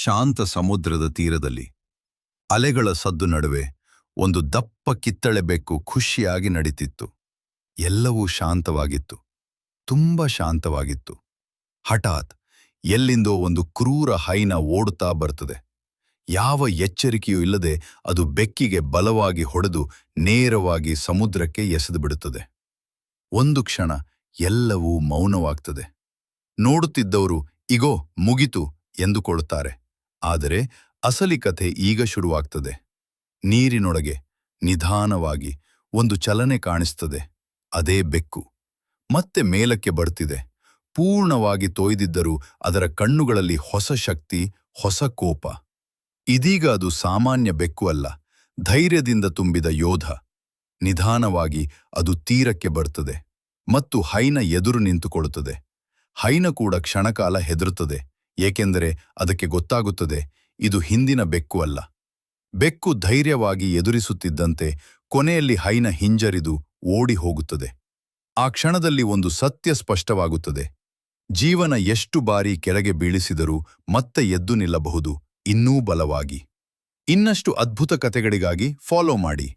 ಶಾಂತ ಸಮುದ್ರದ ತೀರದಲ್ಲಿ ಅಲೆಗಳ ಸದ್ದು ನಡುವೆ ಒಂದು ದಪ್ಪ ಕಿತ್ತಳೆ ಬೆಕ್ಕು ಖುಷಿಯಾಗಿ ನಡೀತಿತ್ತು. ಎಲ್ಲವೂ ಶಾಂತವಾಗಿತ್ತು, ತುಂಬ ಶಾಂತವಾಗಿತ್ತು. ಹಠಾತ್ ಎಲ್ಲಿಂದೋ ಒಂದು ಕ್ರೂರ ಹೈನ ಓಡುತ್ತಾ ಬರ್ತದೆ. ಯಾವ ಎಚ್ಚರಿಕೆಯೂ ಇಲ್ಲದೆ ಅದು ಬೆಕ್ಕಿಗೆ ಬಲವಾಗಿ ಹೊಡೆದು ನೇರವಾಗಿ ಸಮುದ್ರಕ್ಕೆ ಎಸೆದು ಬಿಡುತ್ತದೆ. ಒಂದು ಕ್ಷಣ ಎಲ್ಲವೂ ಮೌನವಾಗ್ತದೆ. ನೋಡುತ್ತಿದ್ದವರು ಇಗೋ ಮುಗಿತು ಎಂದುಕೊಳ್ಳುತ್ತಾರೆ. ಆದರೆ ಅಸಲಿ ಕಥೆ ಈಗ ಶುರುವಾಗ್ತದೆ. ನೀರಿನೊಳಗೆ ನಿಧಾನವಾಗಿ ಒಂದು ಚಲನೆ ಕಾಣಿಸ್ತದೆ. ಅದೇ ಬೆಕ್ಕು ಮತ್ತೆ ಮೇಲಕ್ಕೆ ಬರ್ತಿದೆ. ಪೂರ್ಣವಾಗಿ ತೊಯ್ದಿದ್ದರೂ ಅದರ ಕಣ್ಣುಗಳಲ್ಲಿ ಹೊಸ ಶಕ್ತಿ, ಹೊಸ ಕೋಪ. ಇದೀಗ ಅದು ಸಾಮಾನ್ಯ ಬೆಕ್ಕು ಅಲ್ಲ, ಧೈರ್ಯದಿಂದ ತುಂಬಿದ ಯೋಧ. ನಿಧಾನವಾಗಿ ಅದು ತೀರಕ್ಕೆ ಬರ್ತದೆ ಮತ್ತು ಹೈನ ಎದುರು ನಿಂತುಕೊಳ್ಳುತ್ತದೆ. ಹೈನ ಕೂಡ ಕ್ಷಣಕಾಲ ಹೆದರುತ್ತದೆ, ಏಕೆಂದರೆ ಅದಕ್ಕೆ ಗೊತ್ತಾಗುತ್ತದೆ ಇದು ಹಿಂದಿನ ಬೆಕ್ಕು ಅಲ್ಲ. ಬೆಕ್ಕು ಧೈರ್ಯವಾಗಿ ಎದುರಿಸುತ್ತಿದ್ದಂತೆ ಕೊನೆಯಲ್ಲಿ ಹೈನ ಹಿಂಜರಿದು ಓಡಿ ಹೋಗುತ್ತದೆ. ಆ ಕ್ಷಣದಲ್ಲಿ ಒಂದು ಸತ್ಯ ಸ್ಪಷ್ಟವಾಗುತ್ತದೆ. ಜೀವನ ಎಷ್ಟು ಬಾರಿ ಕೆಳಗೆ ಬೀಳಿಸಿದರೂ ಮತ್ತೆ ಎದ್ದು ನಿಲ್ಲಬಹುದು, ಇನ್ನೂ ಬಲವಾಗಿ. ಇನ್ನಷ್ಟು ಅದ್ಭುತ ಕಥೆಗಳಿಗಾಗಿ ಫಾಲೋ ಮಾಡಿ.